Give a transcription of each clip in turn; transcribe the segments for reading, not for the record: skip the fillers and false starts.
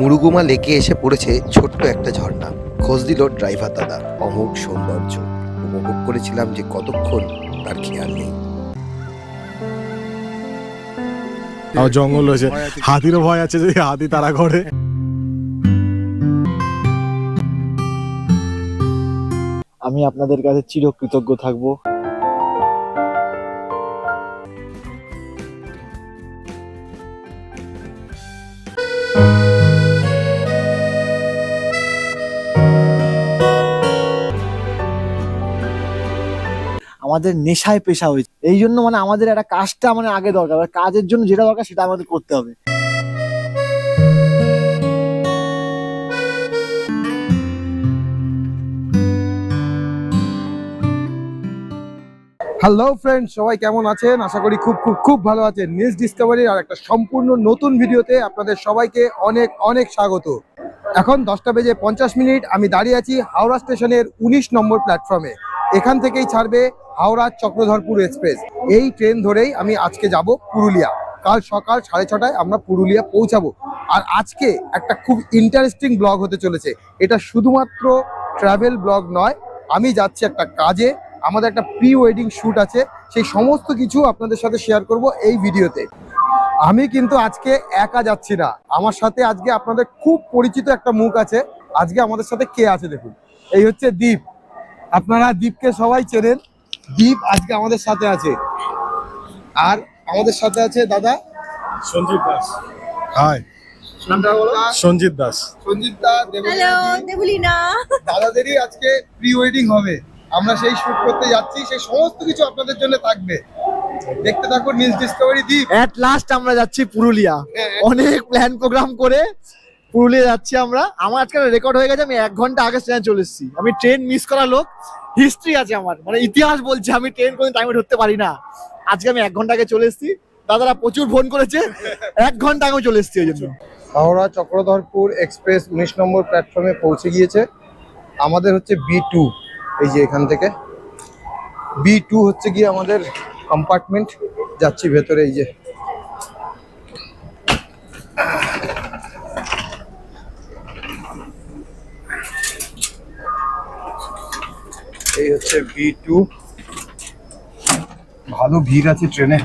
মুরুগুমা লেকে এসে পড়েছে ছোট্ট একটা ঝর্ণা। খোঁজ দিল ড্রাইভার দাদা। অমোঘ সৌন্দর্য উপভোগ করেছিলাম যে কতক্ষণ তার খেয়াল নেই। জঙ্গল রয়েছে, হাতিরও ভয় আছে যদি হাতি তাড়া করে। আমি আপনাদের কাছে চিরকৃতজ্ঞ থাকবো। আমাদের নেশায় পেশা হয়েছে, এই জন্য আমাদের একটা কাজটা আগে দরকার, কাজের জন্য যেটা দরকার সেটা আমাদের করতে হবে। হ্যালো ফ্রেন্ডস, সবাই কেমন আছেন? আশা করি খুব খুব খুব ভালো আছেন। নিউজ ডিসকভারির আর একটা সম্পূর্ণ নতুন ভিডিওতে আপনাদের সবাইকে অনেক অনেক স্বাগত। এখন 10:50 আমি দাঁড়িয়ে আছি হাওড়া স্টেশনের 19 নম্বর প্ল্যাটফর্মে। এখান থেকেই ছাড়বে হাওড়া চক্রধরপুর এক্সপ্রেস। এই ট্রেন ধরেই আমি আজকে যাব পুরুলিয়া। কাল সকাল 6:30 আমরা পুরুলিয়া পৌঁছাবো। আর আজকে একটা খুব ইন্টারেস্টিং ব্লগ হতে চলেছে। এটা শুধুমাত্র ট্রাভেল ব্লগ নয়, আমি যাচ্ছি একটা কাজে। আমাদের একটা প্রি ওয়েডিং শ্যুট আছে, সেই সমস্ত কিছু আপনাদের সাথে শেয়ার করব এই ভিডিওতে। আমি কিন্তু আজকে একা যাচ্ছি না, আমার সাথে আজকে আপনাদের খুব পরিচিত একটা মুখ আছে। আজকে আমাদের সাথে কে আছে দেখুন, এই হচ্ছে দীপ। আপনারা দীপকে সবাই চেনেন। দীপ আজকে আমাদের সাথে আছে। আর আমাদের সাথে আছে দাদা সঞ্জিত দাস। হাই, নামটা বলো। সঞ্জিত দাস। সঞ্জিত দা, দেবলীনা। দাদাদেরই আজকে প্রি ওয়েডিং হবে। আমরা সেই শুট করতে যাচ্ছি, সেই সমস্ত কিছু আপনাদের জন্য থাকবে। দেখতে থাকুন news Discovery. Deep, at last আমরা যাচ্ছি পুরুলিয়া। অনেক প্ল্যান প্রোগ্রাম করে পুরুলিয়া যাচ্ছি আমরা। আমার আজকে রেকর্ড হয়ে গেছে, আমি 1 ঘন্টা আগে ট্রেন চলে এসেছি। আমি ট্রেন মিস করা লোক, হিস্ট্রি আছে আমার, ইতিহাস বলছে আমি ট্রেন কোনো টাইমে ধরতে পারি না। আজকে আমি 1 ঘন্টা আগে চলে এসেছি। দাদারা প্রচুর ফোন করেছে, 1 ঘন্টা আগে চলে এসেছি ওই জন্য। হাওড়া চক্রধরপুর এক্সপ্রেস 19 নম্বর প্ল্যাটফর্মে পৌঁছে গিয়েছে। আমাদের হচ্ছে B2, এই যে এখান থেকে B2 হচ্ছে গিয়ে আমাদের কম্পার্টমেন্ট। যাচ্ছি ভেতরে। এই যে এই হচ্ছে B2। ভালো ভিড় আছে ট্রেনে।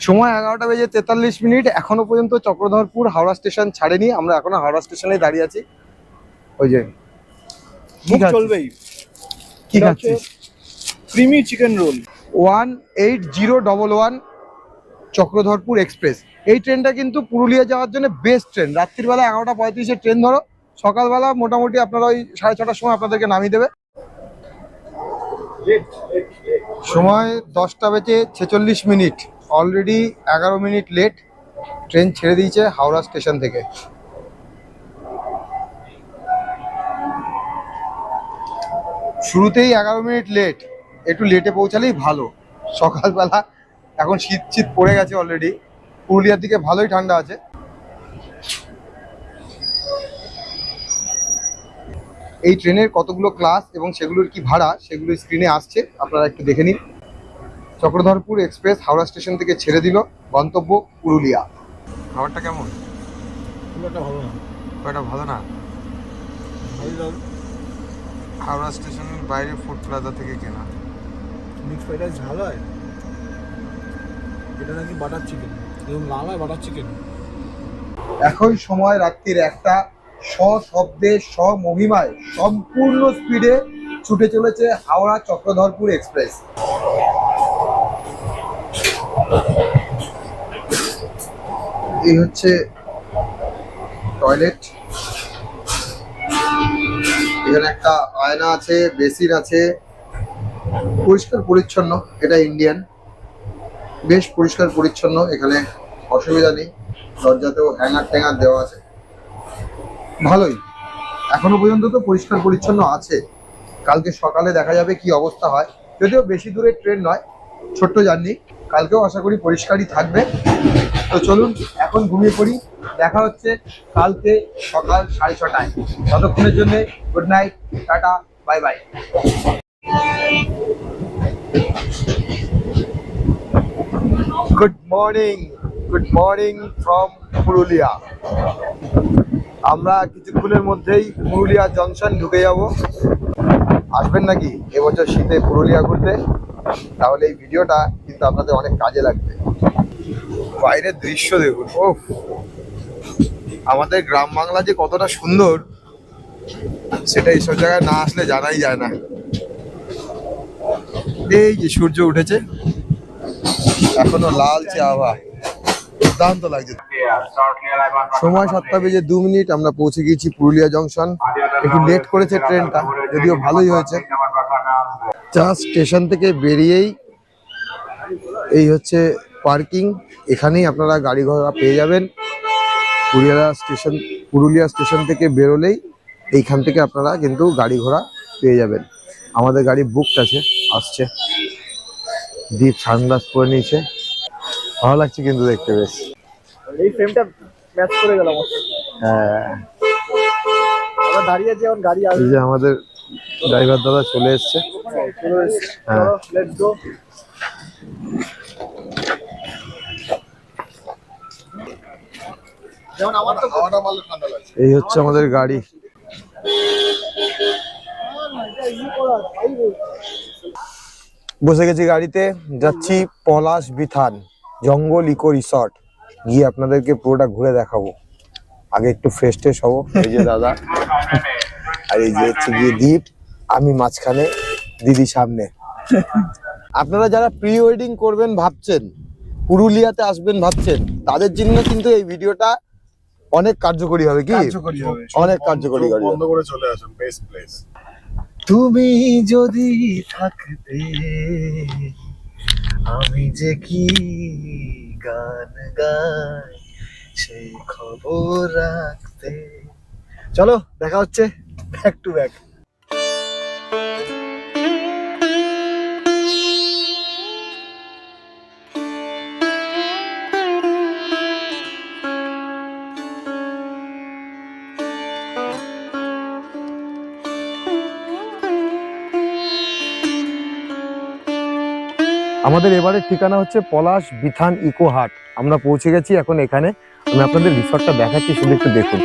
সময় 11:43। এখনো পর্যন্ত চক্রধরপুর হাওড়া স্টেশন ছাড়েনি। আমরা এখনো হাওড়া স্টেশনে দাঁড়িয়ে আছি। ওই যে মুখ চলবেই। কি খাচ্ছিস? Creamy chicken roll. 18011 Chakradharpur express. এই ট্রেনটা কিন্তু পুরুলিয়া যাওয়ার জন্য বেস্ট ট্রেন। রাত্রিবেলা 11:35 ট্রেন ধরো, সকালবেলা মোটামুটি আপনারা ওই 6:30 সময় আপনাদেরকে নামিয়ে দেবে। সময় 10:46। Already 11 minute late. ট্রেন ছেড়ে দিয়েছে হাওড়া স্টেশন থেকে। শুরুতেই 11 মিনিট লেট। একটু লেটে পৌঁছালেই ভালো। সকালবেলা এখন শীত শীত পড়ে গেছে অলরেডি। পুরুলিয়ার দিকে ভালোই ঠান্ডা আছে। এই ট্রেনের কতগুলো ক্লাস এবং সেগুলোর কি ভাড়া, সেগুলো স্ক্রিনে আসছে, আপনারা একটু দেখে নিন। চক্রধরপুর এক্সপ্রেস হাওড়া স্টেশন থেকে ছেড়ে দিল, গন্তব্য পুরুলিয়া। খাবারটা কেমন? খুব একটা ভালো না। খাবারটা ভালো না। হাওড়া স্টেশনের বাইরে ফুড প্লাজা থেকে কেনা। মিক্স ফ্রাইড রাইস ঝাল হয়, এটা নাকি বাটার চিকেন, এরকম লাল হয় বাটার চিকেন। এখন সময় রাত্রির 1টা। সশব্দে স্বমহিমায় সম্পূর্ণ স্পিডে ছুটে চলেছে হাওড়া চক্রধরপুর এক্সপ্রেস। এই হচ্ছে টয়লেট। এখানে একটা আয়না আছে, বেসিন আছে, পরিষ্কার পরিচ্ছন্ন। এটা ইন্ডিয়ান, বেশ পরিষ্কার পরিচ্ছন্ন, এখানে অসুবিধা নেই। দরজাতেও হ্যাঙ্গার ট্যাঙ্গার দেওয়া আছে, ভালোই। এখনো পর্যন্ত তো পরিষ্কার পরিচ্ছন্ন আছে। কালকে সকালে দেখা যাবে কি অবস্থা হয়। যদিও বেশি দূরের ট্রেন নয়, ছোট্ট জার্নি। কালকেও আশা করি পরিষ্কারই থাকবে। তো চলুন এখন ঘুমিয়ে পড়ি। দেখা হচ্ছে কালকে সকাল 6:30। ততক্ষণের জন্য good night, tata, bye bye. Good morning. Good morning from Purulia. আমরা কিছুক্ষণের মধ্যেই পুরুলিয়া জংশন ঢুকে যাব। আসবেন নাকি এবছর শীতে পুরুলিয়া ঘুরতে? তাহলে এই ভিডিওটা কিন্তু আপনাদের অনেক কাজে লাগবে। বাইরের দৃশ্য দেখুন, ওফ, আমাদের গ্রাম বাংলা যে কতটা সুন্দর সেটা এইসব জায়গায় না আসলে জানাই যায় না। এই যে সূর্য উঠেছে, এখনো লালচে আভা, দুর্দান্ত লাগছে। সময় 7:02, আমরা পৌঁছে গিয়েছি পুরুলিয়া জংশন। একটু লেট করেছে ট্রেনটা, যদিও ভালোই হয়েছে। জাস্ট স্টেশন থেকে বেরিয়েই এই হচ্ছে পার্কিং, এখানেই আপনারা গাড়ি ঘোড়া পেয়ে যাবেন। পুরুলিয়া স্টেশন থেকে বেরোলেই এইখান থেকে আপনারা কিন্তু গাড়ি ঘোড়া পেয়ে যাবেন। আমাদের গাড়ি বুকড আছে, আসছে। দীপ সানগ্লাস পরে নিয়েছে, ভালো লাগছে কিন্তু দেখতে বেশ। এই ফ্রেমটা ম্যাচ করে গেল আমার সাথে। হ্যাঁ, আমরা দাঁড়িয়ে আছি, এখন গাড়ি এই আসবে। যে আমাদের ড্রাইভার দাদা চলে এসছে। হ্যাঁ। Let's go. যেমন আমার তো হাওয়াটা মারলে ঠান্ডা লাগে। এই হচ্ছে আমাদের গাড়ি। বসে গেছি গাড়িতে, যাচ্ছি পলাশ বিথান জঙ্গল ইকো রিসর্ট। গিয়ে আপনাদেরকে পুরোটা ঘুরে দেখাবো। আগে একটু ফ্রেশ ট্রেশ হবো। এই যে দাদা, আর এই যে হচ্ছে গিয়ে দ্বীপ, আমি মাঝখানে, দিদি সামনে। আপনারা যারা প্রি ওয়েডিং করবেন ভাবছেন, পুরুলিয়াতে আসবেন ভাবছেন, তাদের জন্য কিন্তু এই ভিডিওটা অনেক কার্যকরী হবে। কি অনেক কার্যকরী হবে। বন্ধ করে চলে আসুন, বেস্ট প্লেস। তুমি যদি থাকতে আমি যে কি গান গাই সেই খবর রাখতে। চলো দেখা হচ্ছে ব্যাক টু ব্যাক। আমাদের এবারের ঠিকানা হচ্ছে পলাশ বিথান ইকো হাট। আমরা পৌঁছে গেছি এখন এখানে। আমি আপনাদের রিসর্টটা দেখাচ্ছি, শুধু একটু দেখুন।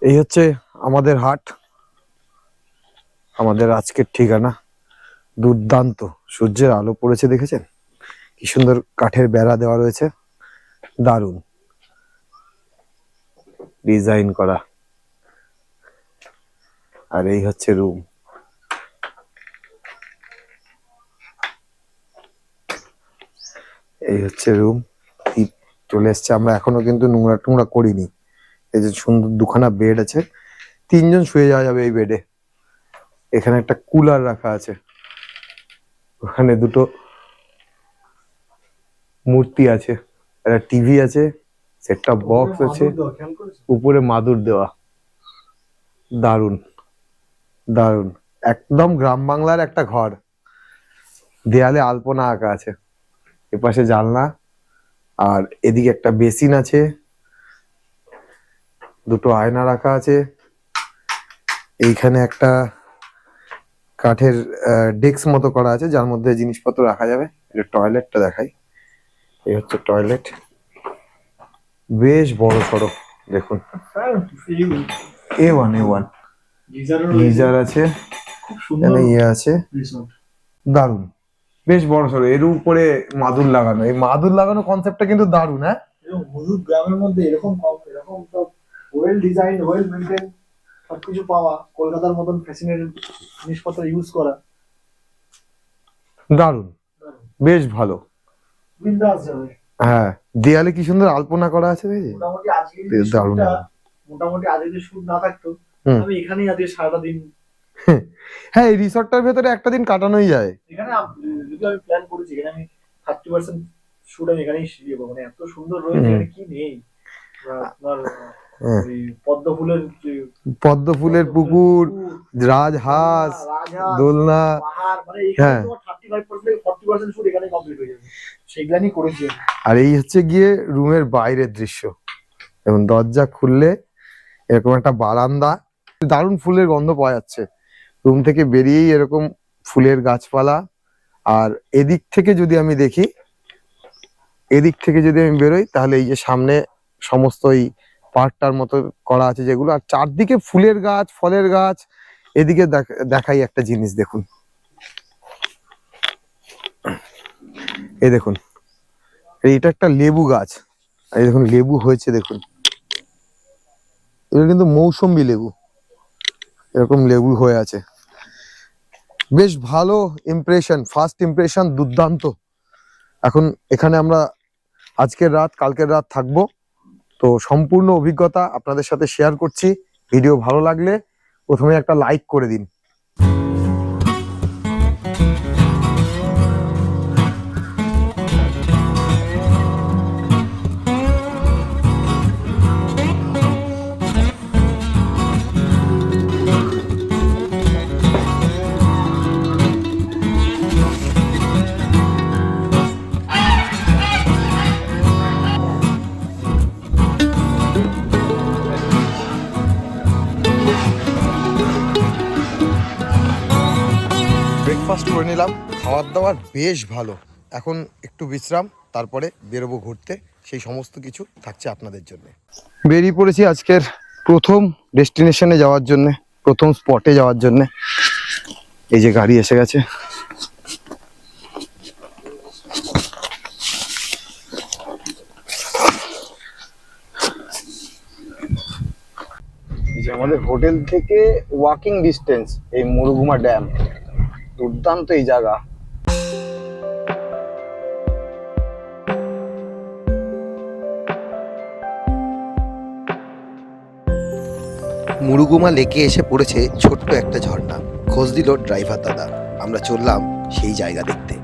এই হচ্ছে আমাদের হাট, আমাদের আজকের ঠিকানা। দুর্দান্ত সূর্যের আলো পড়েছে, দেখেছেন কি সুন্দর কাঠের বেড়া দেওয়া রয়েছে, দারুণ ডিজাইন করা। আর এই হচ্ছে রুম। এই হচ্ছে রুম। চলে এসছে, আমরা এখনো কিন্তু নোংরা টোংরা করিনি। এই যে সুন্দর দুখানা বেড আছে, 3 জন শুয়ে যাওয়া যাবে এই বেডে। এখানে একটা কুলার রাখা আছে, ওখানে দুটো মূর্তি আছে, একটা টিভি আছে, সেট টপ বক্স আছে, উপরে মাদুর দেওয়া। দারুণ দারুণ, একদম গ্রাম বাংলার একটা ঘর। দেয়ালে আলপনা আঁকা আছে, এপাশে জানলা, আর এদিকে একটা বেসিন আছে, দুটো আয়না রাখা আছে। এইখানে একটা কাঠের ডেস্ক মতো করা আছে, যার মধ্যে জিনিসপত্র রাখা যাবে। এটা টয়লেটটা দেখাই। এই হচ্ছে টয়লেট, বেশ বড় সড়ো, দেখুন। A1 গিজার আছে, খুব এখানে ইয়ে আছে, দারুণ, বেশ বড় সড়ো। এর উপরে মাদুর লাগানো, এই মাদুর লাগানো কনসেপ্টটা কিন্তু দারুণ। হ্যাঁ, হুদুদ গ্রামের মধ্যে এরকম সব ওয়েল ডিজাইন, ওয়েল মেনটেন সবকিছু পাওয়া, কলকাতার মতন ফ্যাসিনেটেড জিনিসপত্র ইউজ করা, দারুণ, বেশ ভালো। বিন্দাস যাবে। হ্যাঁ, দেয়ালে কি সুন্দর আলপনা করা আছে, দেখেছি? মোটামুটি আজকে বেশ দারুণ। যদি শুট না থাকতো, হুম। আমি এখানেই আজকে সারাটা দিন। হ্যাঁ, এই রিসর্টটার ভেতরে একটা দিন কাটানোই যায়। এখানে যদি আমি প্ল্যান করেছি, এখানে আমি 30% শুট আমি এখানেই শিখবো। মানে এত সুন্দর রয়েছে, এখানে কি নেই। আপনার ওই পদ্ম ফুলের পুকুর, রাজহাঁস, দোলনা, পাহাড়, মানে হ্যাঁ। এখানে তোমার 35% 40% শুট এখানে কমপ্লিট হয়ে যাবে। সেগুলা নিয়ে করেছি আমি। আর এই হচ্ছে গিয়ে রুমের বাইরের দৃশ্য। এবং দরজা খুললে এরকম একটা বারান্দা, দারুণ ফুলের গন্ধ পাওয়া যাচ্ছে রুম থেকে বেরিয়েই, এরকম ফুলের গাছপালা। আর এদিক থেকে যদি আমি দেখি, এদিক থেকে যদি আমি বেরোই, তাহলে এই যে সামনে সমস্ত এই পার্কটার মতো করা আছে যেগুলো, আর চারদিকে ফুলের গাছ, ফলের গাছ। এদিকে দেখাই একটা জিনিস, দেখুন, এই দেখুন, এইটা একটা লেবু গাছ। এই দেখুন, লেবু হয়েছে, দেখুন, এটা কিন্তু মৌসুম্বি লেবু, এরকম লেবু হয়ে আছে। বেশ ভালো ইমপ্রেশন, ফার্স্ট ইমপ্রেশন দুর্দান্ত। এখন এখানে আমরা আজকের রাত, কালকের রাত থাকবো। তো সম্পূর্ণ অভিজ্ঞতা আপনাদের সাথে শেয়ার করছি। ভিডিও ভালো লাগলে প্রথমে একটা লাইক করে দিন। ব্রেকফাস্ট করে নিলাম, খাওয়ার দাওয়ার বেশ ভালো। এখন একটু বিশ্রাম, তারপরে বেরোবো ঘুরতে। সেই সমস্ত কিছু থাকছে আপনাদের জন্য। বেরিয়ে পড়েছি আজকের প্রথম ডেস্টিনেশনে যাওয়ার জন্য, প্রথম স্পটে যাওয়ার জন্য। এই যে গাড়ি এসে গেছে। এই যে আমাদের হোটেল থেকে ওয়াকিং ডিস্টেন্স এই মুরুগুমা ড্যাম। দুর্দান্ত এই জায়গা। মুরুগুমা লেকে এসে পড়েছে ছোট্ট একটা ঝর্ণা। খোঁজ দিল ড্রাইভার দাদা। আমরা চললাম সেই জায়গা দেখতে।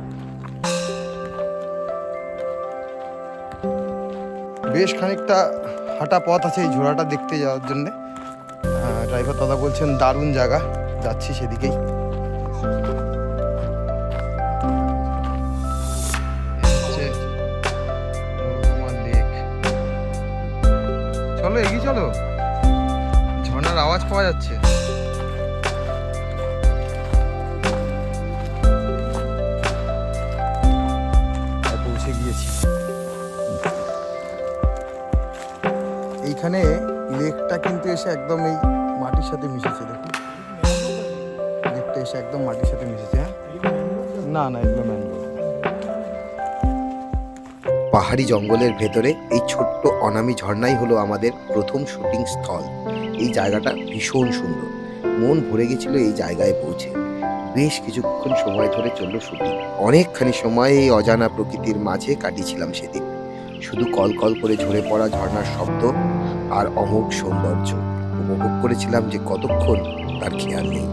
বেশ খানিকটা হাঁটা পথ আছে এই ঝোড়াটা দেখতে যাওয়ার জন্য। ড্রাইভার দাদা বলছেন দারুণ জায়গা, যাচ্ছি সেদিকেই। চলো এগিয়ে চলো, ঝর্ণার আওয়াজ পাওয়া যাচ্ছে। পৌঁছে গিয়েছি। এইখানে লেকটা কিন্তু এসে একদম এই মাটির সাথে মিশেছে। দেখুন, লেকটা এসে একদম মাটির সাথে মিশেছে। হ্যাঁ, না না, এগুলো ম্যানগ্রোভ। পাহাড়ি জঙ্গলের ভেতরে এই ছোট্ট অনামি ঝর্ণাই হলো আমাদের প্রথম শুটিং স্থল। এই জায়গাটা ভীষণ সুন্দর, মন ভরে গেছিল এই জায়গায় পৌঁছে। বেশ কিছুক্ষণ সময় ধরে চলল শুটিং। অনেকখানি সময় এই অজানা প্রকৃতির মাঝে কাটিয়েছিলাম সেদিন। শুধু কলকল করে ঝরে পড়া ঝর্ণার শব্দ আর অমোঘ সৌন্দর্য উপভোগ করেছিলাম যে কতক্ষণ তার খেয়াল নেই।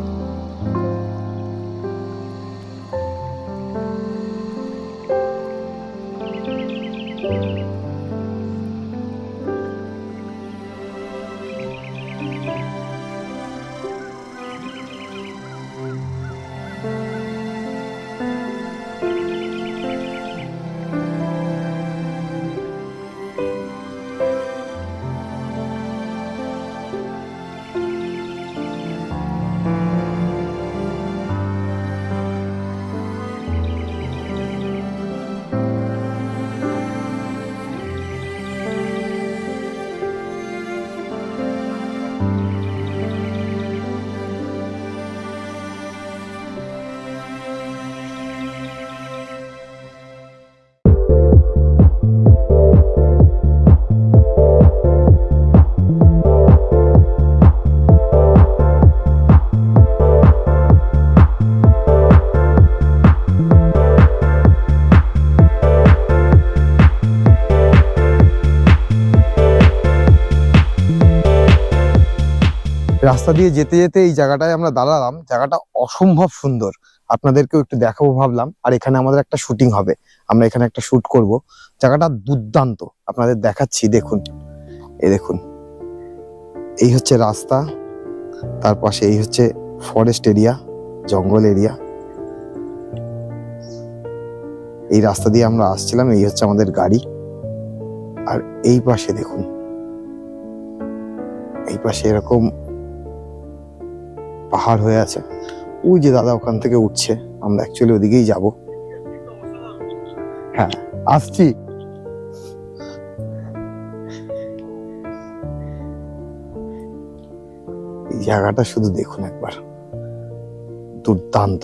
রাস্তা দিয়ে যেতে যেতে এই জায়গাটায় আমরা দাঁড়ালাম, জায়গাটা অসম্ভব সুন্দর, আপনাদেরকেও একটু দেখাবো ভাবলাম। আর এখানে আমাদের একটা শুটিং হবে, আমরা এখানে একটা শুট করব। জায়গাটা দুর্দান্ত, আপনাদের দেখাচ্ছি, দেখুন, এই দেখুন, এই হচ্ছে রাস্তা, তার পাশে এই হচ্ছে ফরেস্ট এরিয়া, জঙ্গল এরিয়া। এই রাস্তা দিয়ে আমরা আসছিলাম, এই হচ্ছে আমাদের গাড়ি। আর এই পাশে দেখুন, এই পাশে এরকম পাহাড় হয়ে আছে, ওই যে দাদা ওখান থেকে উঠছে, আমরা অ্যাকচুয়ালি ওদিকেই যাব। হ্যাঁ, আসছি। এই জায়গাটা শুধু দেখুন একবার, দুর্দান্ত।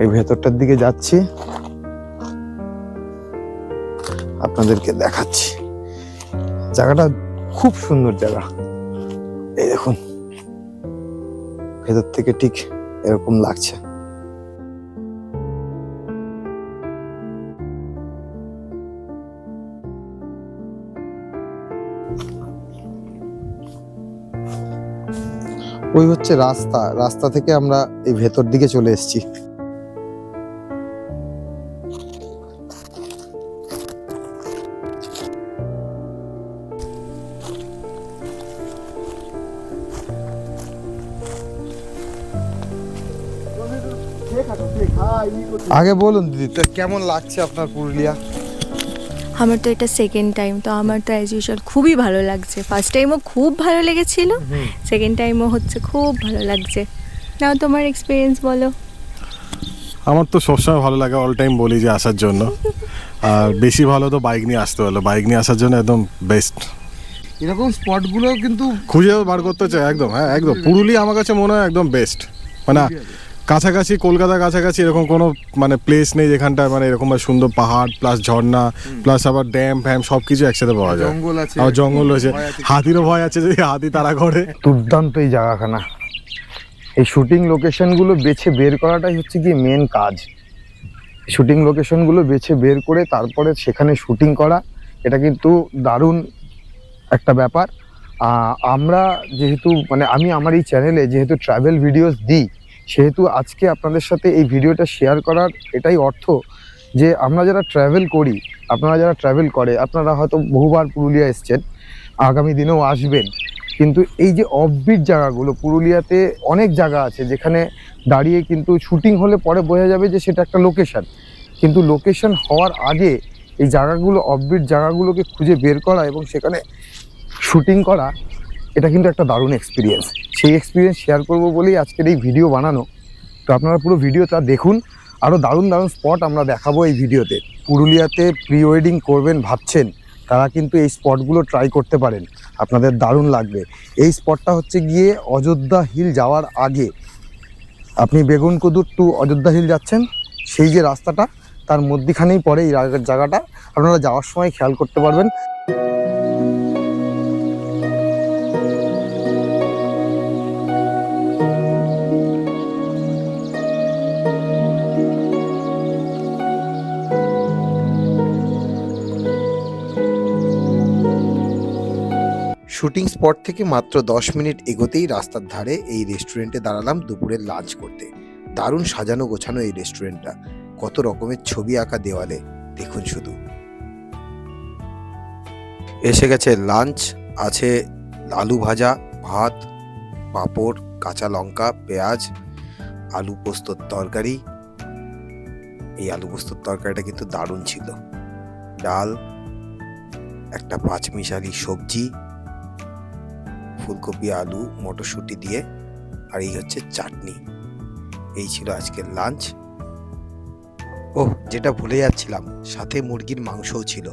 এই ভেতরটার দিকে যাচ্ছি, আপনাদেরকে দেখাচ্ছি। জায়গাটা খুব সুন্দর জায়গা, এই দেখুন, ভেতর থেকে ঠিক এরকম লাগছে। ওই হচ্ছে রাস্তা, রাস্তা থেকে আমরা এই ভেতর দিকে চলে এসেছি। আগে বলুন দিদি, তো কেমন লাগছে আপনার পুরুলিয়া? আমার তো এটা সেকেন্ড টাইম, তো আমার তো অ্যাজ ইউজুয়াল খুবই ভালো লাগছে। ফার্স্ট টাইমও খুব ভালো লেগেছিল, সেকেন্ড টাইমও হচ্ছে খুব ভালো লাগছে। নাও তোমার এক্সপিরিয়েন্স বলো। আমার তো সবসময় ভালো লাগে, অল টাইম বলি যে আসার জন্য। আর বেশি ভালো তো বাইক নিয়ে আসতে হলো, বাইক নিয়ে আসার জন্য একদম বেস্ট। এরকম স্পটগুলো কিন্তু খুঁজে বার করতে চাই একদম, হ্যাঁ একদম। পুরুলিয়া আমার কাছে মনে হয় একদম বেস্ট, মানে কাছাকাছি, কলকাতার কাছাকাছি এরকম কোনো মানে প্লেস নেই যেখানটায় মানে এরকম সুন্দর পাহাড় প্লাস ঝর্ণা প্লাস আবার ড্যাম ফ্যাম সব কিছু একসাথে পাওয়া যায়। জঙ্গল আছে, আর জঙ্গল রয়েছে, হাতিরও ভয় আছে যদি হাতি তাড়া করে। দুর্দান্ত এই জায়গাখানা। এই শুটিং লোকেশনগুলো বেছে বের করাটাই হচ্ছে কি মেন কাজ। শুটিং লোকেশনগুলো বেছে বের করে তারপরে সেখানে শুটিং করা, এটা কিন্তু দারুণ একটা ব্যাপার। আমরা যেহেতু মানে আমি আমার এই চ্যানেলে যেহেতু ট্রাভেল ভিডিওস দিই, সেহেতু আজকে আপনাদের সাথে এই ভিডিওটা শেয়ার করার এটাই অর্থ যে আমরা যারা ট্রাভেল করি, আপনারা যারা ট্রাভেল করে, আপনারা হয়তো বহুবার পুরুলিয়া এসছেন, আগামী দিনেও আসবেন, কিন্তু এই যে অফবিট জায়গাগুলো, পুরুলিয়াতে অনেক জায়গা আছে যেখানে দাঁড়িয়ে কিন্তু শুটিং হলে পরে বোঝা যাবে যে সেটা একটা লোকেশন, কিন্তু লোকেশন হওয়ার আগে এই জায়গাগুলো, অফবিট জায়গাগুলোকে খুঁজে বের করা এবং সেখানে শুটিং করা, এটা কিন্তু একটা দারুণ এক্সপিরিয়েন্স। সেই এক্সপিরিয়েন্স শেয়ার করবো বলেই আজকের এই ভিডিও বানানো। তো আপনারা পুরো ভিডিওটা দেখুন, আরও দারুণ দারুণ স্পট আমরা দেখাবো এই ভিডিওতে। পুরুলিয়াতে প্রি ওয়েডিং করবেন ভাবছেন, তারা কিন্তু এই স্পটগুলো ট্রাই করতে পারেন, আপনাদের দারুণ লাগবে। এই স্পটটা হচ্ছে গিয়ে অযোধ্যা হিল যাওয়ার আগে, আপনি বেগুনকুদুর টু অযোধ্যা হিল যাচ্ছেন, সেই যে রাস্তাটা তার মধ্যখানেই পড়ে এই জায়গাটা, আপনারা যাওয়ার সময় খেয়াল করতে পারবেন। শুটিং স্পট থেকে মাত্র 10 মিনিট এগোতেই রাস্তার ধারে এই রেস্টুরেন্টে দাঁড়ালাম দুপুরের লাঞ্চ করতে। দারুণ সাজানো গোছানো এই রেস্টুরেন্টটা, কত রকমের ছবি আঁকা দেওয়ালে, দেখুন শুধু। এসে গেছে লাঞ্চ, আছে আলু ভাজা, ভাত, পাঁপড়, কাঁচা লঙ্কা, পেঁয়াজ, আলু পোস্তর তরকারি। এই আলু পোস্তর তরকারিটা কিন্তু দারুণ ছিল। ডাল, একটা পাঁচমিশালি সবজি, ফুলকপি, আলু, মটরশুঁটি দিয়ে, আর এই হচ্ছে চাটনি। এই ছিল আজকের লাঞ্চ। ওহ, যেটা ভুলে যাচ্ছিলাম, সাথে মুরগির মাংসও ছিল।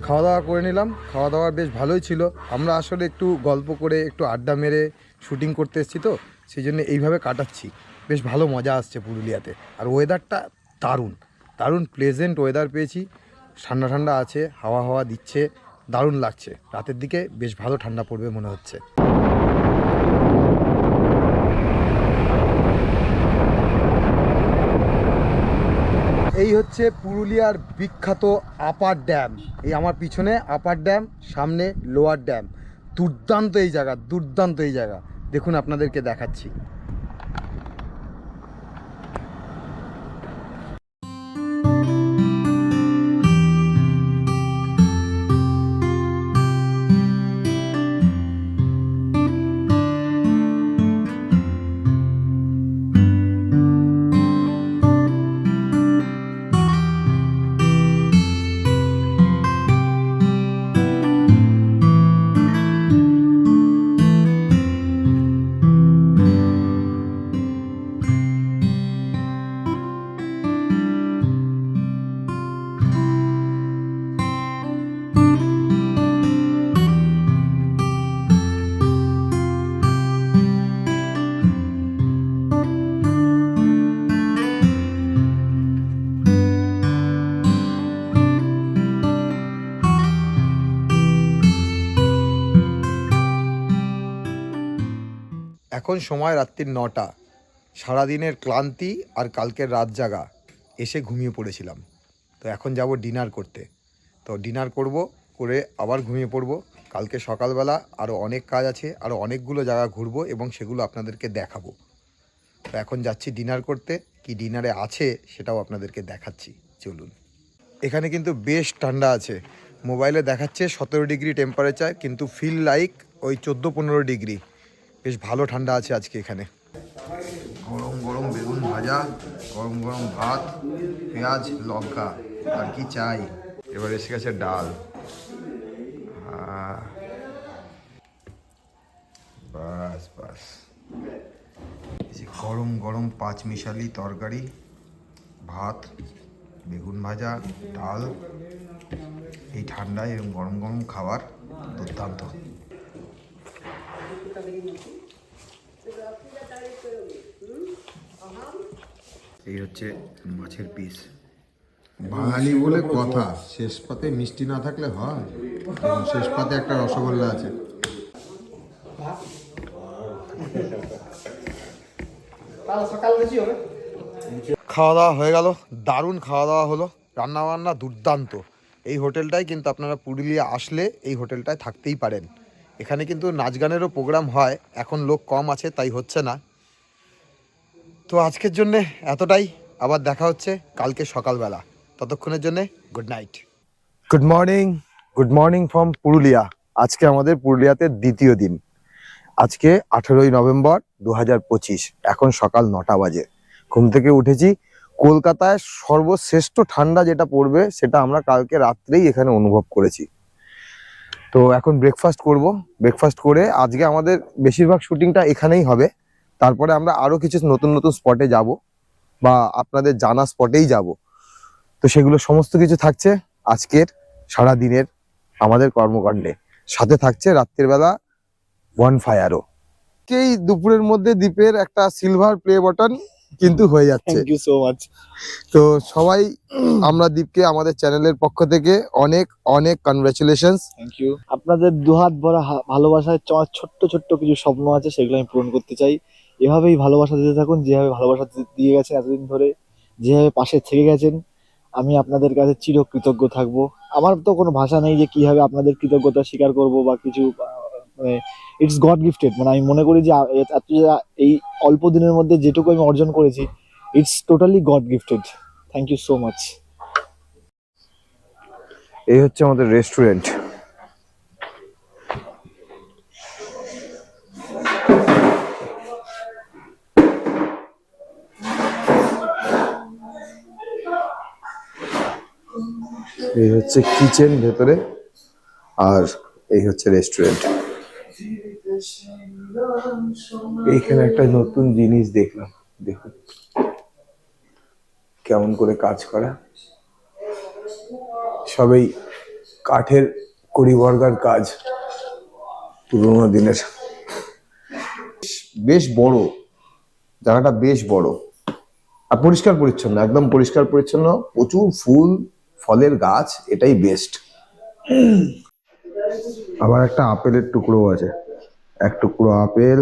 খাওয়া দাওয়া করে নিলাম, খাওয়া দাওয়া বেশ ভালোই ছিল। আমরা আসলে একটু গল্প করে একটু আড্ডা মেরে শুটিং করতে এসেছি, তো সেই জন্য এইভাবে কাটাচ্ছি। বেশ ভালো মজা আসছে পুরুলিয়াতে। আর ওয়েদারটা দারুণ দারুণ প্লেজেন্ট ওয়েদার পেয়েছি, ঠান্ডা ঠান্ডা আছে, হাওয়া হাওয়া দিচ্ছে, দারুণ লাগছে। রাতের দিকে বেশ ভালো ঠান্ডা পড়বে মনে হচ্ছে। এই হচ্ছে পুরুলিয়ার বিখ্যাত আপার ড্যাম। এই আমার পিছনে আপার ড্যাম, সামনে লোয়ার ড্যাম। দুর্দান্ত এই জায়গা, দুর্দান্ত এই জায়গা। দেখুন আপনাদেরকে দেখাচ্ছি। এখন সময় রাত্রির 9টা। সারাদিনের ক্লান্তি আর কালকের রাত জাগা, এসে ঘুমিয়ে পড়েছিলাম। তো এখন যাব ডিনার করতে। তো ডিনার করব, করে আবার ঘুমিয়ে পড়ব। কালকে সকালবেলা আরও অনেক কাজ আছে, আরও অনেকগুলো জায়গা ঘুরবো এবং সেগুলো আপনাদেরকে দেখাবো। তো এখন যাচ্ছি ডিনার করতে। কি ডিনারে আছে সেটাও আপনাদেরকে দেখাচ্ছি, চলুন। এখানে কিন্তু বেশ ঠান্ডা আছে। মোবাইলে দেখাচ্ছে 17 ডিগ্রি টেম্পারেচার, কিন্তু ফিল লাইক ওই 14-15 ডিগ্রি। বেশ ভালো ঠান্ডা আছে আজকে এখানে। গরম গরম বেগুন ভাজা, গরম গরম ভাত, পেঁয়াজ লঙ্কা, আর কি চাই। এবার এসে গেছে ডাল। বাস বাস, গরম গরম 5 মিশালি তরকারি, ভাত, বেগুন ভাজা, ডাল। এই ঠান্ডায় এরকম গরম গরম খাবার দুর্দান্ত। এই হচ্ছে মাছের পিস। বাঙালি বলে কথা, শেষ পাতে মিষ্টি না থাকলে হয়। শেষ পাতে একটা রসগোল্লা আছে। খাওয়া দাওয়া হয়ে গেল, দারুণ খাওয়া দাওয়া হলো, রান্না বান্না দুর্দান্ত। এই হোটেলটায় কিন্তু আপনারা পুরুলিয়া আসলে এই হোটেলটায় থাকতেই পারেন। এখানে কিন্তু নাচ গানেরও প্রোগ্রাম হয়, এখন লোক কম আছে তাই হচ্ছে না। তো আজকের জন্যে এতটাই, আবার দেখা হচ্ছে কালকে সকালবেলা। ততক্ষণের জন্যে good night. Good morning from Purulia. আজকে আমাদের পুরুলিয়াতে দ্বিতীয় দিন। আজকে 18ই নভেম্বর 2025। এখন সকাল 9টা বাজে। ঘুম থেকে উঠেছি। কলকাতায় সর্বশ্রেষ্ঠ ঠান্ডা যেটা পড়বে সেটা আমরা কালকে রাত্রেই এখানে অনুভব করেছি। তো এখন ব্রেকফাস্ট করব। ব্রেকফাস্ট করে আজকে আমাদের বেশিরভাগ শুটিংটা এখানেই হবে। তারপরে আমরা আরো কিছু নতুন নতুন স্পটে যাব, বা আপনাদের জানা স্পটেই যাব। তো সেগুলো সমস্ত কিছু থাকছে আজকের সারা দিনের আমাদের কর্মকাণ্ডে। সাথে থাকছে রাত্রের বেলা বনফায়ারও। এই দুপুরের মধ্যে দ্বীপের একটা সিলভার প্লে বাটন কিন্তু হয়ে যাচ্ছে। Thank you so much. তো সবাই আমরা দীপকে আমাদের চ্যানেলের পক্ষ থেকে অনেক অনেক কনগ্রাচুলেশনস। Thank you. আপনাদের দুহাত ভরা ভালোবাসায় আমার ছোট্ট ছোট্ট কিছু স্বপ্ন আছে, সেগুলো আমি পূরণ করতে চাই। এভাবেই ভালোবাসা দিতে থাকুন, যেভাবে ভালোবাসা দিয়ে গেছেন এতদিন ধরে, যেভাবে পাশে থেকে গেছেন। আমি আপনাদের কাছে চিরকৃতজ্ঞ থাকবো। আমার তো কোনো ভাষা নেই যে কিভাবে আপনাদের কৃতজ্ঞতা স্বীকার করব বা কিছু। মানে ইটস গড গিফটেড। মানে আমি মনে করি যে এই অল্প দিনের মধ্যে যেটুকু আমি অর্জন করেছি, it's totally God gifted. Thank you so much. এই হচ্ছে আমাদের রেস্টুরেন্ট। এই হচ্ছে কিচেন ভেতরে, আর এই হচ্ছে রেস্টুরেন্ট। এইখানে একটা নতুন জিনিস দেখলাম, দেখুন কেমন করে কাজ করা। সবই কাঠের কড়িবর্গার কাজ, পুরোনো দিনের। বেশ বড় জায়গাটা, বেশ বড় আর পরিষ্কার পরিচ্ছন্ন, একদম পরিষ্কার পরিচ্ছন্ন। প্রচুর ফুল ফলের গাছ, এটাই বেস্ট। আবার একটা আপেলের টুকরো আছে, এক টুকরো আপেল,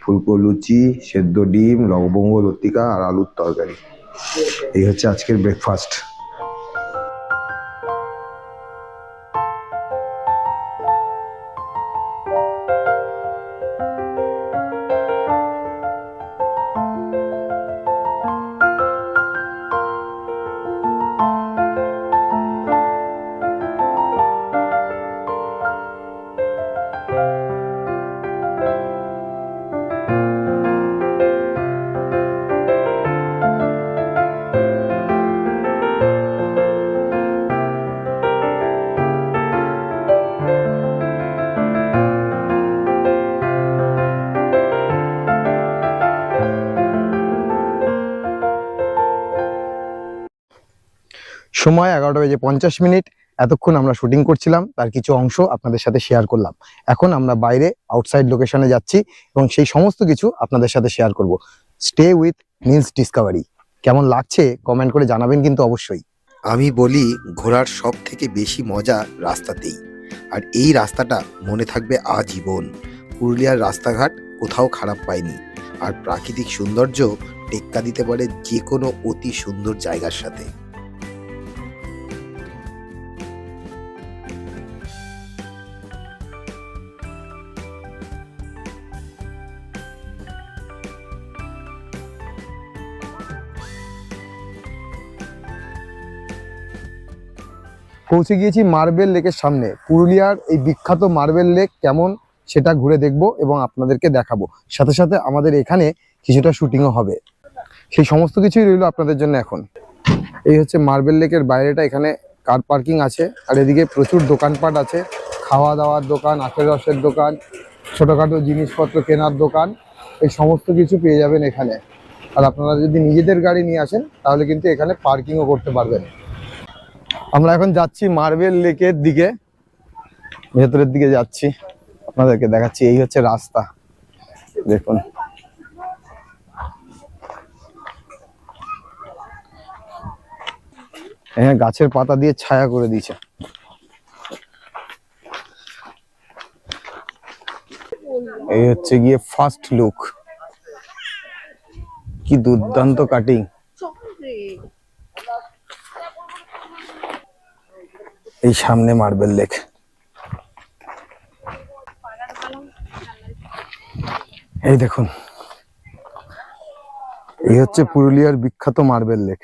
ফুলকো লুচি, সেদ্ধ ডিম, লবঙ্গ লতিকা আর আলুর তরকারি। এই হচ্ছে আজকের ব্রেকফাস্ট। সময় 11:50। এতক্ষণ আমরা শুটিং করছিলাম, তার কিছু অংশ আপনাদের সাথে শেয়ার করলাম। এখন আমরা বাইরে আউটসাইড লোকেশনে যাচ্ছি এবং সেই সমস্ত কিছু আপনাদের সাথে শেয়ার করব। Stay with Nils Discovery. কেমন লাগছে কমেন্ট করে জানাবেন কিন্তু অবশ্যই। আমি বলি ঘোরার সব থেকে বেশি মজা রাস্তাতেই, আর এই রাস্তাটা মনে থাকবে আজীবন। পুরুলিয়ার রাস্তাঘাট কোথাও খারাপ পায়নি, আর প্রাকৃতিক সৌন্দর্য টেক্কা দিতে পারে যে কোনো অতি সুন্দর জায়গার সাথে। পৌঁছে গিয়েছি মার্বেল লেকের সামনে। পুরুলিয়ার এই বিখ্যাত মার্বেল লেক কেমন সেটা ঘুরে দেখব এবং আপনাদেরকে দেখাবো। সাথে সাথে আমাদের এখানে কিছুটা শুটিংও হবে, সেই সমস্ত কিছুই রইল আপনাদের জন্য। এখন এই হচ্ছে মার্বেল লেকের বাইরেটা, এখানে কার পার্কিং আছে, আর এদিকে প্রচুর দোকানপাট আছে, খাওয়া দাওয়ার দোকান, আখের রসের দোকান, ছোটোখাটো জিনিসপত্র কেনার দোকান, এই সমস্ত কিছু পেয়ে যাবেন এখানে। আর আপনারা যদি নিজেদের গাড়ি নিয়ে আসেন তাহলে কিন্তু এখানে পার্কিংও করতে পারবেন। আমরা এখন যাচ্ছি মার্বেল লেকের দিকে, ভেতরের দিকে যাচ্ছি, আপনাদেরকে দেখাচ্ছি। এই হচ্ছে রাস্তা, দেখুন। হ্যাঁ, গাছের পাতা দিয়ে ছায়া করে দিয়েছে। এই হচ্ছে গিয়ে ফার্স্ট লুক। কি দুর্দান্ত কাটিং। এই সামনে মার্বেল লেক। এই দেখুন, এই হচ্ছে পুরুলিয়ার বিখ্যাত মার্বেল লেক।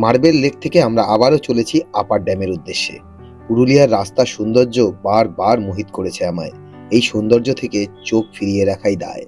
মার্বেল লেক থেকে আমরা আবারও চলেছি আপার ড্যামের উদ্দেশ্যে। পুরুলিয়ার রাস্তার সৌন্দর্য বারবার মোহিত করেছে আমায়। এই সৌন্দর্য থেকে চোখ ফিরিয়ে রাখাই দায়।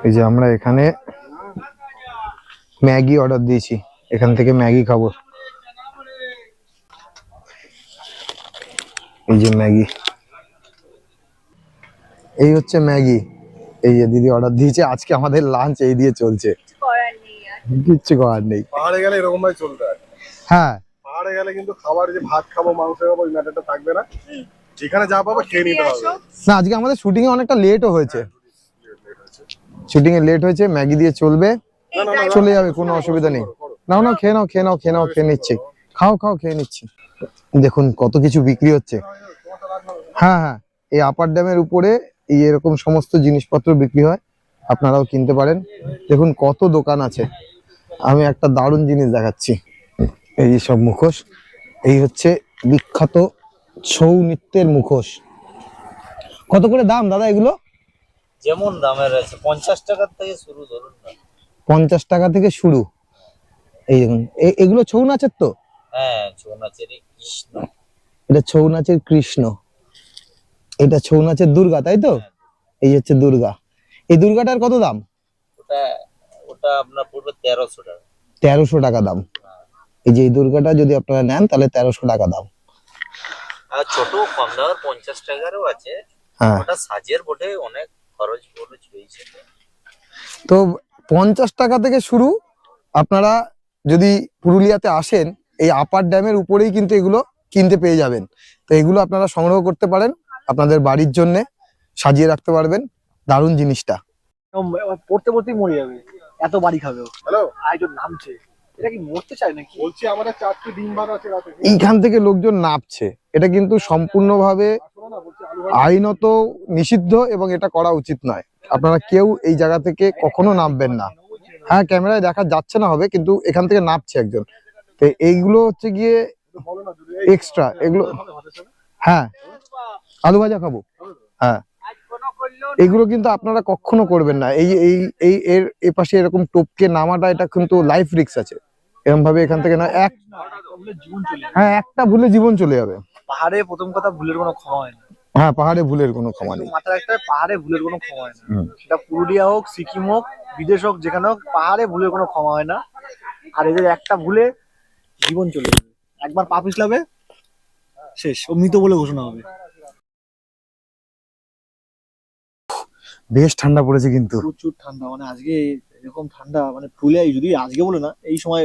এই যে আমরা এখানে ম্যাগি অর্ডার দিয়েছি, এখান থেকে ম্যাগি খাবো। এই যে ম্যাগি, এই হচ্ছে ম্যাগি। এই যে দিদি অর্ডার দিয়েছে, আজকে আমাদের লাঞ্চ এই দিয়ে চলছে, কিচ্ছু করার নেই। পাহাড়ে গেলে এরকম ভাবে চলতে হয়। হ্যাঁ, পাহাড়ে গেলে কিন্তু খাবার যে ভাত খাবো মাংস খাবো ওই ম্যাটারটা থাকবে না, যেখানে যা পাবো খেয়ে নিতে হবে। না আজকে আমাদের শুটিং এ অনেকটা লেটও হয়েছে, শুটিং এ লেট হয়েছে, ম্যাগি দিয়ে চলবে, চলে যাবে, কোনো অসুবিধা নেই। নাও নাও, খেয়ে নাও, খেয়ে নাও, খেয়ে নাও, খেয়ে নিচ্ছি, খাও খাও, খেয়ে নিচ্ছি। দেখুন কত কিছু বিক্রি হচ্ছে। হ্যাঁ হ্যাঁ, এই আপার ড্যামের উপরে এই এরকম সমস্ত জিনিসপত্র বিক্রি হয়, আপনারাও কিনতে পারেন। দেখুন কত দোকান আছে। আমি একটা দারুণ জিনিস দেখাচ্ছি, এই যে সব মুখোশ, এই হচ্ছে বিখ্যাত ছৌ নৃত্যের মুখোশ। কত করে দাম দাদা এগুলো? যেমন দামের আছে 50 টাকার থেকে শুরু, ধরুন না। 50 টাকা থেকে শুরু। এই দেখুন এগুলো ছৌ নাচের তো? হ্যাঁ, ছৌ নাচের কৃষ্ণ। এটা ছৌ নাচের কৃষ্ণ, এটা ছৌ নাচের দুর্গা, তাই তো? এই হচ্ছে দুর্গা। এই দুর্গাটার কত দাম? ওটা ওটা আপনার পড়বে 1300 টাকা। 1300 টাকা দাম। এই যে এই দুর্গাটা যদি আপনারা নেন তাহলে 1300 টাকা দাম। আর ছোট কম দামের 50 টাকারও আছে। হ্যাঁ, ওটা সাজের বটে, অনেক খরচ হয়েছে। তো 50 টাকা থেকে শুরু। আপনারা যদি পুরুলিয়াতে আসেন, এই আপার ড্যামের উপরেই কিন্তু এগুলো কিনতে পেয়ে যাবেন। তো এগুলো আপনারা সংগ্রহ করতে পারেন, আপনাদের বাড়ির জন্য সাজিয়ে রাখতে পারবেন। দারুণ জিনিসটা। পড়তে পড়তেই মরে যাবে, এত বাড়ি খাবে ও। হ্যালো, আরেকজন নামছে, এটা কি মরতে চায় নাকি? বলছি আমাদের 4টি ডিম ভাত আছে রাতে। এইখান থেকে লোকজন নাপছে, এটা কিন্তু সম্পূর্ণভাবে আইনত নিষিদ্ধ এবং এটা করা উচিত নয়। আপনারা কেউ এই জায়গা থেকে কখনো নামবেন না। হ্যাঁ, ক্যামেরায় দেখা যাচ্ছে না হবে, কিন্তু এখান থেকে নাপছে একজন। তো এইগুলো হচ্ছে গিয়ে এক্সট্রা, এগুলো। হ্যাঁ, আলু ভাজা খাবো। হ্যাঁ, এগুলো কিন্তু আপনারা কখনো করবেন না। এই এই এই এর এপাশে এরকম টপকে নামাটা, এটা কিন্তু লাইফ রিস্ক আছে। এরকম ভাবে এখান থেকে না, হ্যাঁ, একটা ভুলে জীবন চলে যাবে। পাহাড়ে প্রথম কথা ভুলের কোনো ক্ষমা হয় না। হ্যাঁ, পাহাড়ে ভুলের কোনো ক্ষমা নেই। মাথায় একটা পাহাড়ে ভুলের কোনো ক্ষমা হয় না। সেটা পুরুলিয়া হোক, সিকিম হোক, বিদেশ হোক, যেখানে হোক, পাহাড়ে ভুলের কোনো ক্ষমা হয় না। আর এদের একটা ভুলে জীবন চলে যাবে, একবার পা পিছলাবে শেষ, ও মৃত বলে ঘোষণা হবে। বেশ ঠান্ডা পড়েছে কিন্তু। প্রচুর ঠান্ডা, মানে আজকে এরকম ঠান্ডা, মানে পুরুলিয়ায় যদি আজকে বলে না, এই সময়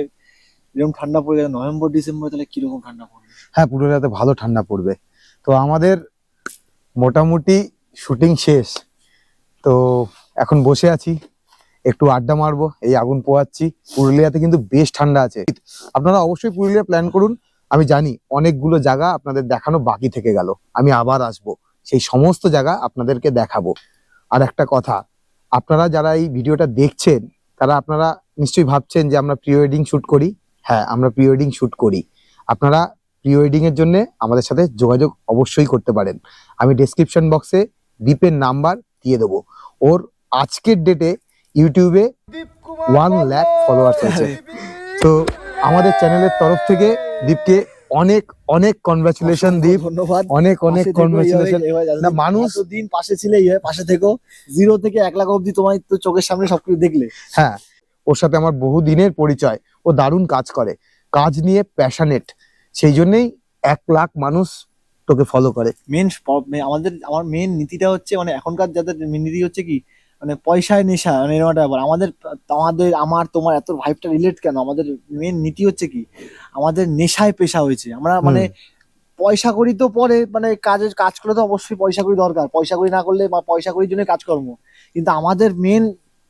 এরকম ঠান্ডা পড়ে গেলে নভেম্বর ডিসেম্বর, তাহলে কিরকম ঠান্ডা পড়বে? হ্যাঁ, পুরুলিয়াতে ভালো ঠান্ডা পড়বে। তো আমাদের মোটামুটি শুটিং শেষ, তো এখন বসে আছি, একটু আড্ডা মারবো, এই আগুন পোহাচ্ছি। পুরুলিয়াতে কিন্তু বেশ ঠান্ডা আছে। আপনারা অবশ্যই পুরুলিয়া প্ল্যান করুন। আমি জানি অনেকগুলো জায়গা আপনাদের দেখানো বাকি থেকে গেল, আমি আবার আসবো, সেই সমস্ত জায়গা আপনাদেরকে দেখাবো। আর একটা কথা, আপনারা যারা এই ভিডিওটা দেখছেন, তারা আপনারা নিশ্চয়ই ভাবছেন যে আমরা প্রি ওয়েডিং শুট করি। হ্যাঁ, আমরা প্রি ওয়েডিং শুট করি। আপনারা প্রি ওয়েডিং এর জন্য আমাদের সাথে যোগাযোগ অবশ্যই করতে পারেন। আমি ডেসক্রিপশন বক্সে দীপের নাম্বার দিয়ে দেবো। ওর আজকের ডেটে ইউটিউবে 1 লাখ ফলোয়ার্স আছে। তো আমাদের চ্যানেলের তরফ থেকে দীপকে অনেক অনেক কনগ্রাচুলেশন। দীপ, ধন্যবাদ, অনেক অনেক কনগ্রাচুলেশন। না, মানুষ দিন পাশে ছিলে, পাশে থেকো, 0 থেকে 1 লাখ অব্দি তোমার তো চোখের সামনে সবকিছু দেখলে। হ্যাঁ, ওর সাথে আমার বহু দিনের পরিচয়। ও দারুণ কাজ করে, কাজ নিয়ে প্যাশনেট, সেই জন্যই 1 লাখ মানুষ তোকে ফলো করে। আমার মেন নীতিটা হচ্ছে, মানে এখনকার যাদের মেন নীতি হচ্ছে কি, মানে পয়সায় নেশা, মানে এরকম একটা ব্যাপার। আমার তোমার এত ভাইবটা রিলেট কেন? আমাদের মেন নীতি হচ্ছে কি, আমাদের নেশায় পেশা হয়েছে। আমরা মানে পয়সা করি তো পরে, মানে কাজ করলে তো অবশ্যই পয়সা করি দরকার, পয়সা করি না করলে, বা পয়সা করির জন্য কাজকর্ম, কিন্তু আমাদের মেন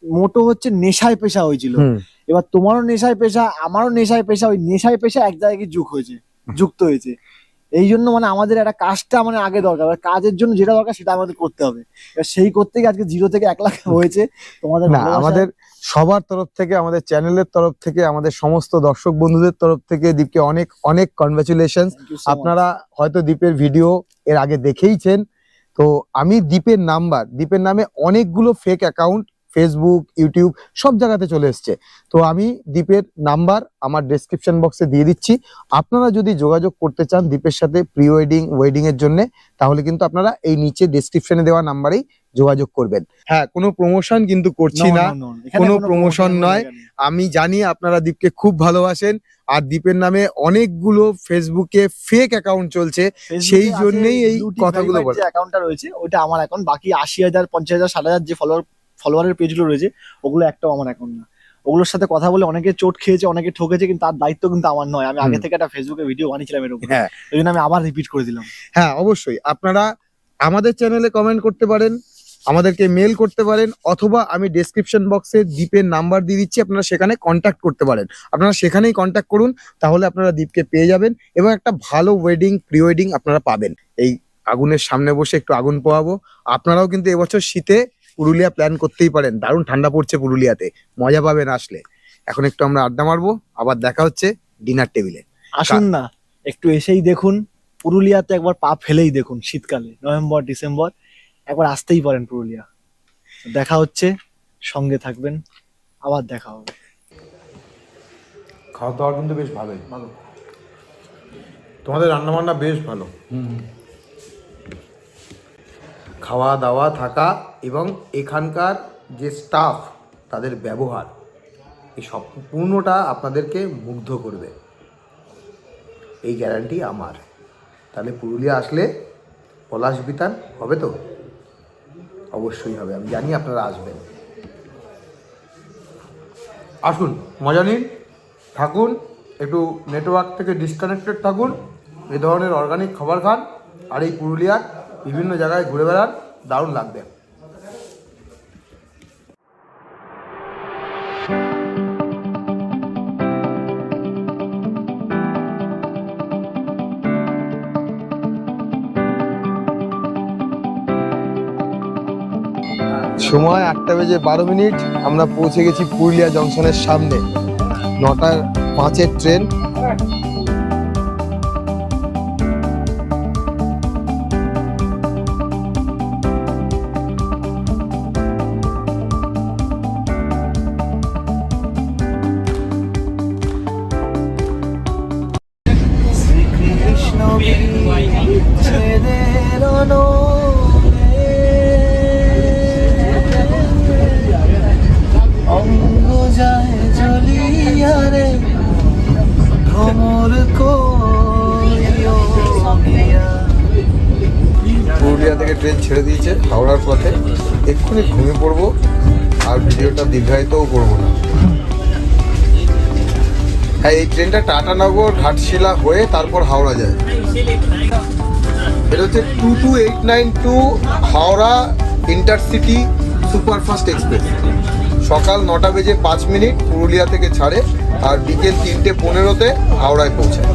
মোটো হচ্ছে নেশায় পেশা হয়েছিল। এবার তোমারও নেশায় পেশা, আমারও নেশায় পেশা, ওই নেশায় পেশা এক জায়গায় যুক্ত হয়েছে। এই জন্য মানে আমাদের একটা কাজটা মানে আগে দরকার, কাজের জন্য যেটা দরকার সেটা আমাদের করতে হবে। এবার সেই করতে গিয়ে আজকে 0 থেকে 1 লাখ হয়েছে। তোমাদের না, আমাদের সবার তরফ থেকে, আমাদের চ্যানেলের তরফ থেকে, আমাদের সমস্ত দর্শক বন্ধুদের তরফ থেকে দীপকে অনেক অনেক কনগ্রাচুলেশন। আপনারা হয়তো দীপের ভিডিও এর আগে দেখেইছেন। তো আমি দীপের নামে অনেকগুলো ফেক অ্যাকাউন্ট ফেসবুক, ইউটিউব সব জায়গাতে চলে এসছে। তো আমি দীপের নাম্বার আমার ডেসক্রিপশন বক্সে দিয়ে দিচ্ছি। আপনারা যদি যোগাযোগ করতে চান দীপের সাথে প্রি ওয়েডিং, ওয়েডিং এর জন্য, তাহলে কিন্তু আপনারা এই নিচে ডেসক্রিপশনে দেওয়া নাম্বারেই যোগাযোগ করবেন। হ্যাঁ, কোনো প্রমোশন কিন্তু করছি না, কোনো প্রমোশন নয়। আমি জানি আপনারা দীপকে খুব ভালোবাসেন, আর দীপের নামে অনেকগুলো ফেসবুকে ফেক অ্যাকাউন্ট চলছে, সেই জন্যই এই কথাগুলো বলা। যে অ্যাকাউন্টটা রয়েছে ওটা আমার অ্যাকাউন্ট, বাকি 80,000 50,000 60,000 যে ফলোয়ারের পেজগুলো রয়েছে ওগুলো একটাও আমার অ্যাকাউন্ট না। ওগুলোর সাথে কথা বলে অনেকে চোট খেয়েছে, অনেকে ঠকেছে, কিন্তু তার দায়িত্ব কিন্তু আমার নয়। আমি আগে থেকে একটা ফেসবুকে ভিডিও বানিয়েছিলাম এর উপরে, হ্যাঁ ওই জন্য আমি আবার রিপিট করে দিলাম। হ্যাঁ, অবশ্যই আপনারা আমাদের চ্যানেলে কমেন্ট করতে পারেন, আমাদেরকে মেল করতে পারেন, অথবা আমি ডেসক্রিপশন বক্সে দীপের নাম্বার দিয়ে দিচ্ছি, আপনারা সেখানে কন্ট্যাক্ট করতে পারেন। আপনারা সেখানেই কন্ট্যাক্ট করুন, তাহলে আপনারা দীপকে পেয়ে যাবেন এবং একটা ভালো ওয়েডিং প্রি ওয়েডিং আপনারা পাবেন। এই আগুনের সামনে বসে একটু আগুন পোহাবো। আপনারাও কিন্তু এবছর শীতে পুরুলিয়া প্ল্যান করতেই পারেন, দারুণ ঠান্ডা পড়ছে পুরুলিয়াতে, মজা পাবেন আসলে। এখন একটু আমরা আড্ডা মারবো, আবার দেখা হচ্ছে ডিনার টেবিলে। আসুন না, একটু এসেই দেখুন পুরুলিয়াতে, একবার পা ফেলেই দেখুন। শীতকালে নভেম্বর ডিসেম্বর একবার আসতেই পারেন পুরুলিয়া। দেখা হচ্ছে, সঙ্গে থাকবেন, আবার দেখা হবে। খাওয়া দাওয়া কিন্তু বেশ ভালোই, ভালো। তোমাদের রান্নাবান্না বেশ ভালো। খাওয়া দাওয়া, থাকা এবং এখানকার যে স্টাফ, তাদের ব্যবহার, এই সম্পূর্ণটা আপনাদেরকে মুগ্ধ করবে, এই গ্যারান্টি আমার। তাহলে পুরুলিয়া আসলে পলাশ বিতান হবে তো? অবশ্যই হবে, আমি জানি আপনারা আসবেন। আসুন, মজা নিন, থাকুন, একটু নেটওয়ার্ক থেকে ডিসকানেক্টেড থাকুন, এই ধরনের অর্গানিক খাবার খান, আর এই পুরুলিয়ার বিভিন্ন জায়গায় ঘুরে বেড়ান, দারুণ লাগবে। সময় 8:12, আমরা পৌঁছে গেছি পুরুলিয়া জংশনের সামনে। 9:05 ট্রেন। শ্রীকৃষ্ণ বিচ্ছেদের অঙ্গ যায় জ্বলিয়া রে, ভ্রমর করিও গিয়া। পুরুলিয়া থেকে ট্রেন ছেড়ে দিয়েছে হাওড়ার পথে, এক্ষুনি ঘুমিয়ে পড়বো, আর ভিডিওটা দীর্ঘায়িতও করবো না। হ্যাঁ, এই ট্রেনটা টাটানগর ঘাটশিলা হয়ে তারপর হাওড়া যায়। এটা হচ্ছে 22892 হাওড়া ইন্টারসিটি সুপারফাস্ট এক্সপ্রেস। সকাল 9:05 পুরুলিয়া থেকে ছাড়ে, আর বিকেল 3:15 হাওড়ায় পৌঁছায়।